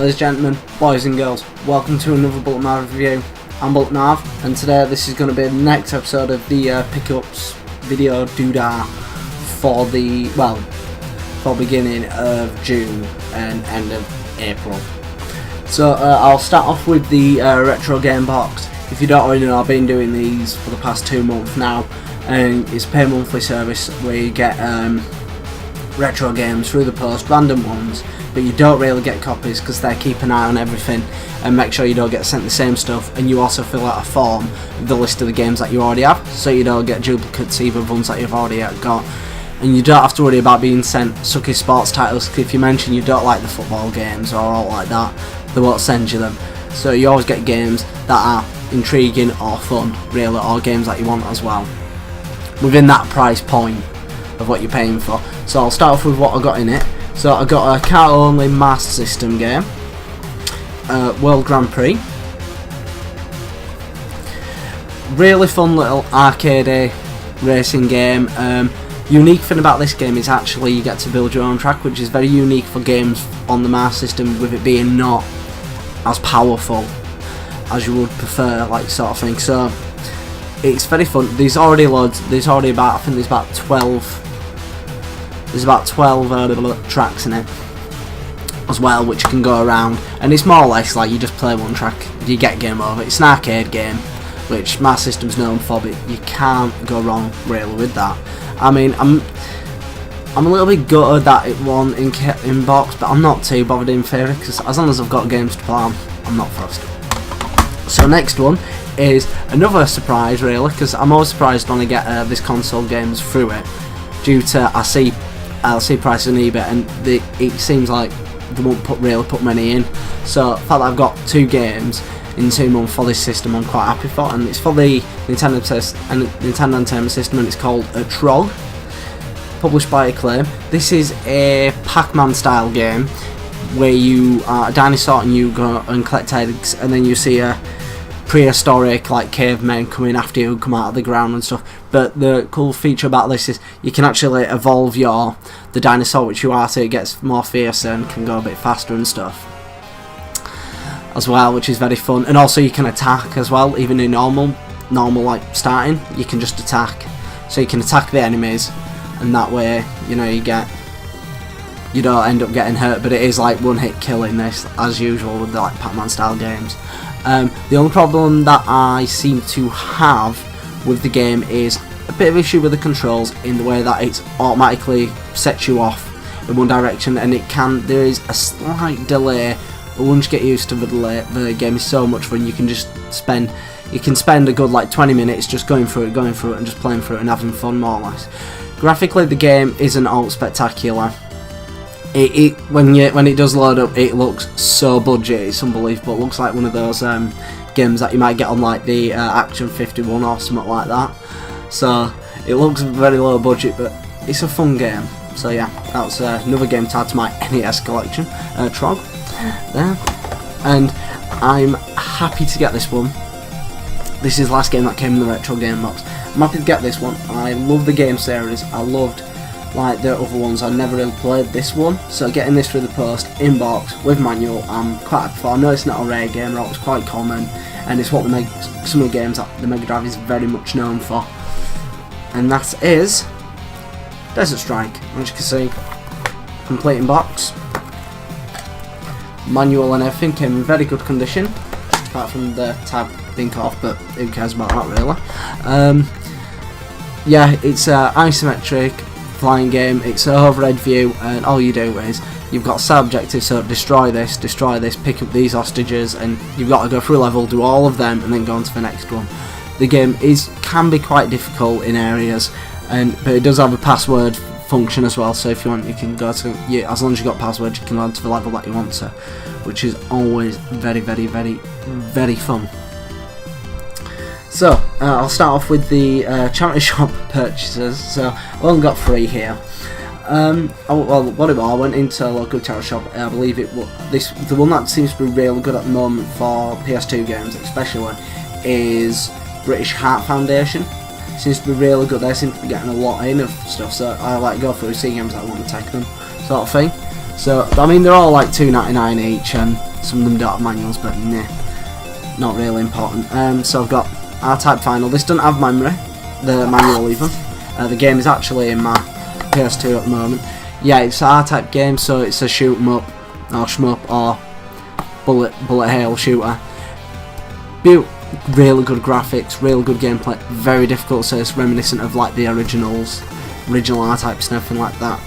Ladies and gentlemen, boys and girls, welcome to another Bulletmarv review. I'm Bulletmarv, and today this is going to be the next episode of the pickups video doodah for the, for beginning of June and end of April. So I'll start off with the retro game box. If you don't already know, I've been doing these for the past 2 months now, and it's a pay monthly service where you get retro games through the post, random ones, but you don't really get copies because they keep an eye on everything and make sure you don't get sent the same stuff, and you also fill out a form with the list of the games that you already have, so you don't get duplicates either of ones that you've already got, and you don't have to worry about being sent sucky sports titles, because if you mention you don't like the football games or all like that, they won't send you them. So you always get games that are intriguing or fun, really, or games that you want as well, within that price point of what you're paying for. So I'll start off with what I got in it. So I got a car only Master System game, World Grand Prix, really fun little arcade racing game. Unique thing about this game is actually you get to build your own track, which is very unique for games on the Master System, with it being not as powerful as you would prefer, like, sort of thing. So it's very fun. There's already loads. There's already about, I think there's about 12. There's about 12 tracks in it as well, which can go around, and it's more or less like you just play one track, you get game over. It's an arcade game, which Master System's known for, but you can't go wrong really with that. I mean, I'm a little bit gutted that it won in box, but I'm not too bothered in theory, because as long as I've got games to play, I'm not fussed. So next one is another surprise, really, because I'm always surprised when I get this console games through it, due to I see prices on eBay, and it seems like they won't really put many in. So the fact that I've got 2 games in 2 months for this system, I'm quite happy for, and it's for the Nintendo Entertainment System, and it's called Trog, published by Acclaim. This is a Pac-Man style game where you are a dinosaur and you go and collect eggs, and then you see a prehistoric like cavemen coming after you, come out of the ground and stuff. But the cool feature about this is you can actually evolve the dinosaur which you are, so it gets more fierce and can go a bit faster and stuff as well, which is very fun. And also you can attack as well, even in normal like starting, you can just attack, so you can attack the enemies, and that way, you know, you don't end up getting hurt. But it is like one hit killing this, as usual with the like Pac-Man style games. The only problem that I seem to have with the game is a bit of issue with the controls, in the way that it automatically sets you off in one direction, and there is a slight delay, but once you get used to the delay, the game is so much fun. You can spend a good like 20 minutes just going through it and just playing through it and having fun, more or less. Graphically, the game isn't all spectacular. When it does load up, it looks so budget, it's unbelievable. It looks like one of those games that you might get on like the Action 51 or something like that. So it looks very low budget, but it's a fun game. So yeah, that's another game to add to my NES collection, Trog, there. And I'm happy to get this one. This is the last game that came in the retro game box. I'm happy to get this one. I love the game series. I loved like the other ones. I never really played this one, so getting this through the post in box with manual, I'm quite happy for. I know it's not a rare game, it's quite common, and it's what some of the games that the Mega Drive is very much known for, and that is Desert Strike. As you can see, complete in box, manual and everything came in very good condition, apart from the tab being cut off, but who cares about that really. Yeah, it's isometric flying game. It's an overhead view, and all you do is you've got set objectives, so destroy this, pick up these hostages, and you've got to go through a level, do all of them, and then go on to the next one. The game can be quite difficult in areas, but it does have a password function as well, so if you want, you can go to, as long as you've got password, you can go on to the level that you want to, which is always very, very, very, very fun. So I'll start off with the charity shop purchases. So I've only got 3 here. I went into a local charity shop. I believe the one that seems to be really good at the moment for PS2 games, especially, is British Heart Foundation. Seems to be really good. They seem to be getting a lot in of stuff. So I like go through, see games that I want to take them, sort of thing. So I mean, they're all like $2.99 each, and Some of them don't have manuals, but nah, not really important. So I've got R-Type Final. This doesn't have memory, the manual even. The game is actually in my PS2 at the moment. Yeah, it's an R-Type game, so it's a shoot 'em up, or shmup, or bullet hail shooter. Really good graphics, really good gameplay, very difficult, so it's reminiscent of like the original R-Types and everything like that.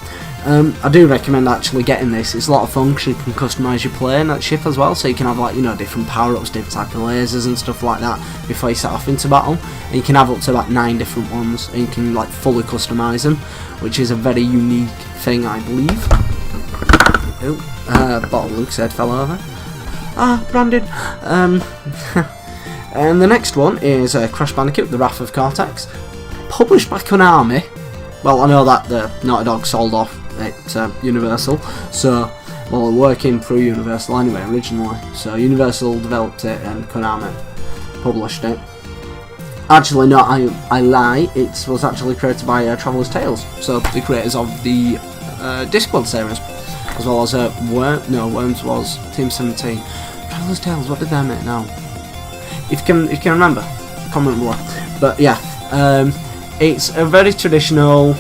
I do recommend actually getting this. It's a lot of fun because you can customise your plane at ship as well, so you can have like, you know, different power-ups, different type of lasers and stuff like that before you set off into battle. And you can have up to about 9 different ones, and you can like fully customise them, which is a very unique thing, I believe. Bottle Luke's head fell over. Ah, Brandon. And the next one is Crash Bandicoot: The Wrath of Cortex, published by Konami. Well, I know that the Naughty Dog sold off at Universal, so, well, working through Universal anyway originally, so Universal developed it and Konami published it. Actually, no, I lie, it was actually created by Traveller's Tales, so the creators of the Discworld series, as well as Worms was Team 17. Traveller's Tales, what did they make now? If you can remember, comment below. But yeah, it's a very traditional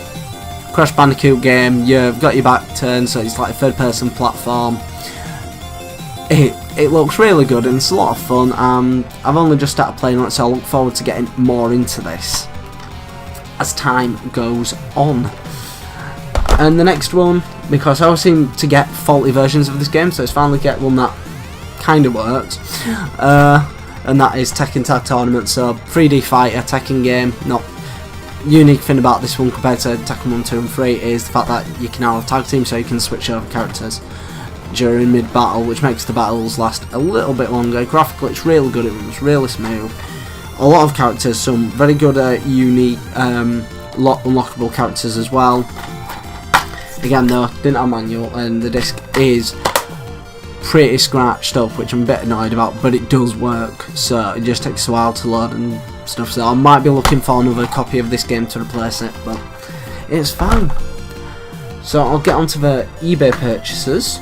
Crash Bandicoot game. You've got your back turned, so it's like a third-person platform. It looks really good and it's a lot of fun. I've only just started playing on it, so I look forward to getting more into this as time goes on. And the next one, because I always seem to get faulty versions of this game, so it's finally get one that kind of works. And that is Tekken Tag Tournament, so 3D fighter Tekken game. Not unique thing about this one compared to Tekken 1, 2 and 3 is the fact that you can now have tag team, so you can switch over characters during mid-battle, which makes the battles last a little bit longer. Graphically it's really good, it runs really smooth. A lot of characters, some very good unique unlockable characters as well. Again though, didn't have manual, and the disc is pretty scratched up, which I'm a bit annoyed about, but it does work, so it just takes a while to load and stuff, so I might be looking for another copy of this game to replace it, but it's fine. So I'll get onto the eBay purchases.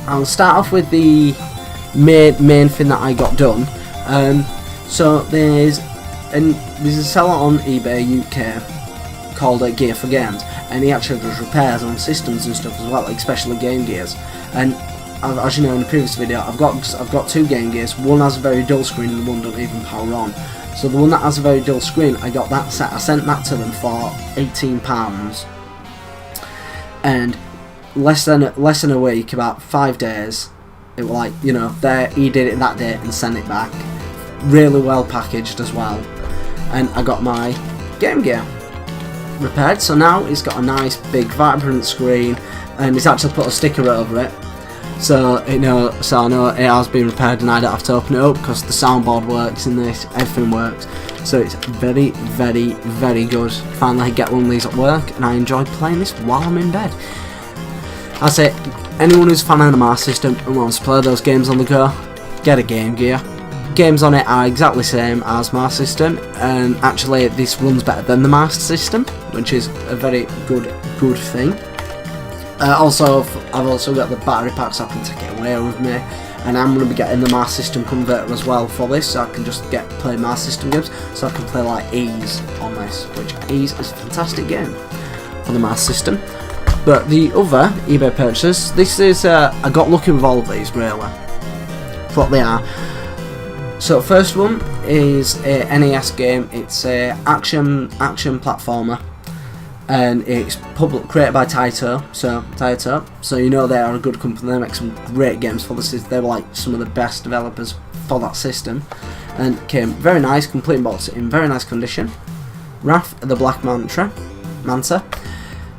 I'll start off with the main thing that I got done. So there's a seller on eBay UK called Gear for Games, and he actually does repairs on systems and stuff as well, like especially Game Gears. And as you know in the previous video, I've got 2 Game Gears. One has a very dull screen and one doesn't even power on. So the one that has a very dull screen, I got that set. I sent that to them for £18, and less than a week, about 5 days, it was like, you know, he did it that day and sent it back. Really well packaged as well, and I got my Game Gear repaired. So now it's got a nice big vibrant screen, and it's actually put a sticker over it, so I know it has been repaired and I don't have to open it up because the soundboard works in this, everything works, so it's very, very, very good. Finally get one of these at work, and I enjoy playing this while I'm in bed. That's it. Anyone who's a fan of the Master System and wants to play those games on the go, get a Game Gear. Games on it are exactly the same as Master System, and actually this runs better than the Master System, which is a very good thing. I've also got the battery pack, so I can take it away with me, and I'm going to be getting the Master System converter as well for this, so I can just play Master System games, so I can play like Ease on this, which Ease is a fantastic game on the Master System. But the other eBay purchases, this is I got lucky with all of these really, what they are. So first one is a NES game. It's a action platformer, and it's created by Taito. So you know they are a good company. They make some great games for this. They were like some of the best developers for that system, and came very nice, complete box in very nice condition. Wrath of the Black Manta.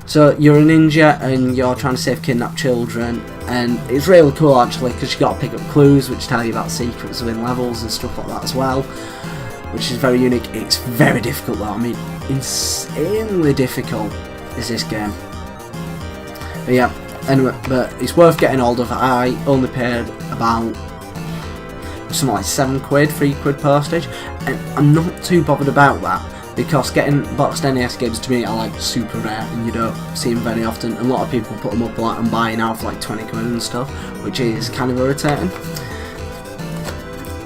So you're a ninja and you're trying to save kidnapped children, and it's really cool actually because you got to pick up clues which tell you about secrets within levels and stuff like that as well, which is very unique. It's very difficult though. I mean, insanely difficult is this game. But yeah, anyway, but it's worth getting hold of. I only paid about something like £7, £3 postage, and I'm not too bothered about that because getting boxed NES games to me are like super rare and you don't see them very often. A lot of people put them up like and buy now for like 20 quid and stuff, which is kind of irritating.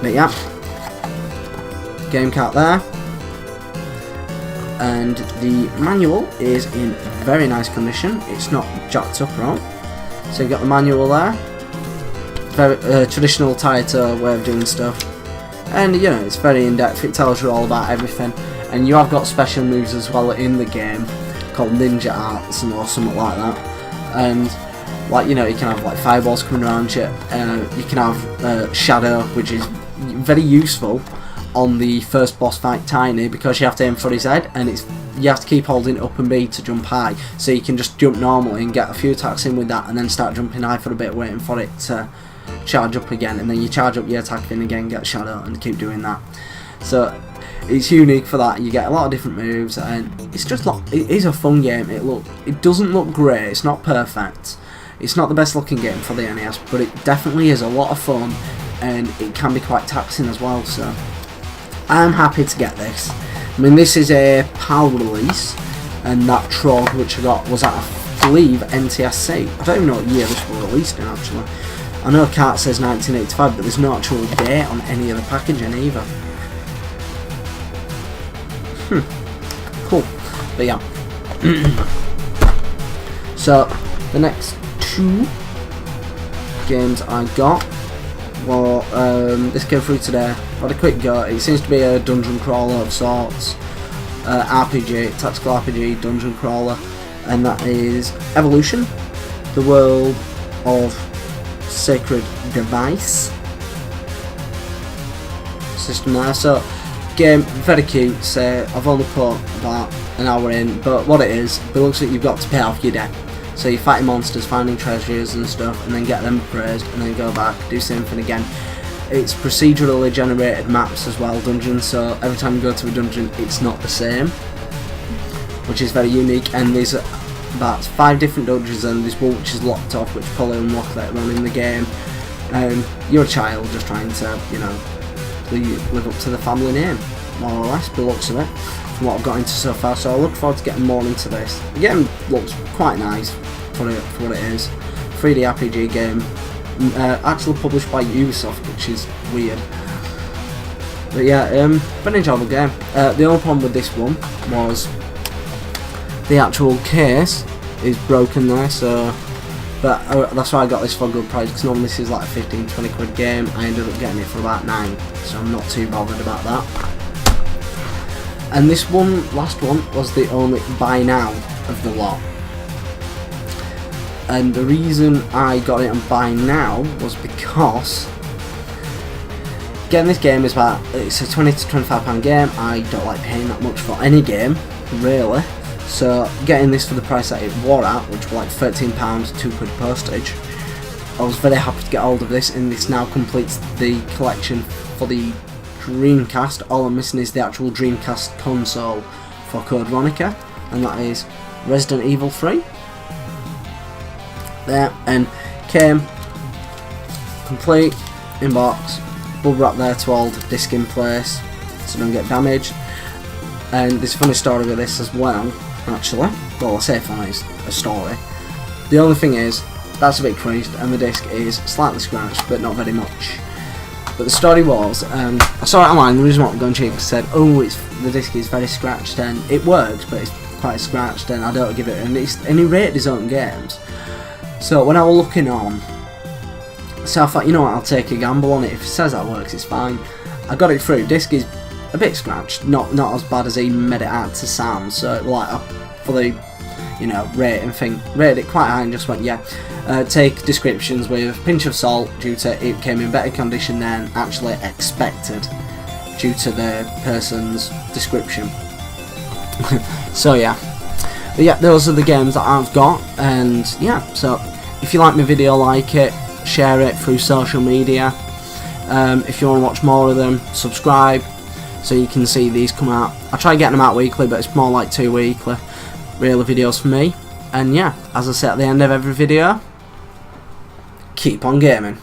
But yeah, game cart there, and the manual is in very nice condition. It's not jacked up wrong. So you've got the manual there, very traditional Taito way of doing stuff, and you know, it's very in depth. It tells you all about everything, and you have got special moves as well in the game called ninja arts or something like that. And like, you know, you can have like fireballs coming around you. You can have shadow, which is very useful on the first boss fight, Tiny, because you have to aim for his head, and you have to keep holding up and B to jump high, so you can just jump normally and get a few attacks in with that, and then start jumping high for a bit, waiting for it to charge up again, and then you charge up your attack in again, get shadow, and keep doing that. So it's unique for that. You get a lot of different moves, and it's just like, it is a fun game. It doesn't look great, it's not perfect, it's not the best looking game for the NES, but it definitely is a lot of fun, and it can be quite taxing as well. So I'm happy to get this. I mean, this is a PAL release, and that Trog which I got was at, I believe, NTSC. I don't even know what year this was released in actually. I know cart says 1985, but there's no actual date on any of the packaging either. Cool. But yeah. So the next two games I got, well, this came through today. I had a quick go. It seems to be a dungeon crawler of sorts, RPG, tactical RPG, dungeon crawler, and that is Evolution, the World of Sacred Device system there. So game very cute. Say I've only put about an hour in, but what it is, it looks like you've got to pay off your debt. So you're fighting monsters, finding treasures and stuff, and then get them appraised, and then go back, do the same thing again. It's procedurally generated maps as well, dungeons, so every time you go to a dungeon it's not the same, which is very unique. And there's about 5 different dungeons, and there's one which is locked off, which probably unlock later on in the game. You're a child just trying to, you know, live up to the family name, more or less, by the looks of it, from what I've got into so far. So I look forward to getting more into this. The game looks quite nice for what it is. 3D RPG game, actually published by Ubisoft, which is weird. But yeah, very enjoyable game. The only problem with this one was the actual case is broken there, so but that's why I got this for a good price, because normally this is like a 15-20 quid game. I ended up getting it for about 9, so I'm not too bothered about that. And this one, last one, was the only buy now of the lot. And the reason I got it on buy now was because getting this game is about, it's a £20 to £25 game. I don't like paying that much for any game, really. So getting this for the price that it wore at, which were like £13, £2 postage, I was very happy to get hold of this, and this now completes the collection for the Dreamcast. All I'm missing is the actual Dreamcast console for Code Veronica, and that is Resident Evil 3. There, and came complete in box, bubble wrap there to hold disc in place so don't get damaged. And there's a funny story with this as well, actually. Well, I say funny, it's a story. The only thing is, that's a bit creased and the disc is slightly scratched, but not very much. But the story was, I saw it online, the reason why I'm going cheap said, oh, the disc is very scratched, and it works, but it's quite scratched, and I don't give it, and he rated his own games. So when I was looking on, so I thought, you know what, I'll take a gamble on it. If it says that works, it's fine. I got it through. Disc is a bit scratched, not as bad as he made it out to sound. So like for the, you know, rating thing, rated it quite high and just went, yeah. Take descriptions with a pinch of salt due to it came in better condition than actually expected due to the person's description. So yeah. But yeah, those are the games that I've got, and yeah, so if you like my video, like it, share it through social media. If you want to watch more of them, subscribe so you can see these come out. I try getting them out weekly, but it's more like 2 weekly really videos for me. And yeah, as I say at the end of every video, keep on gaming.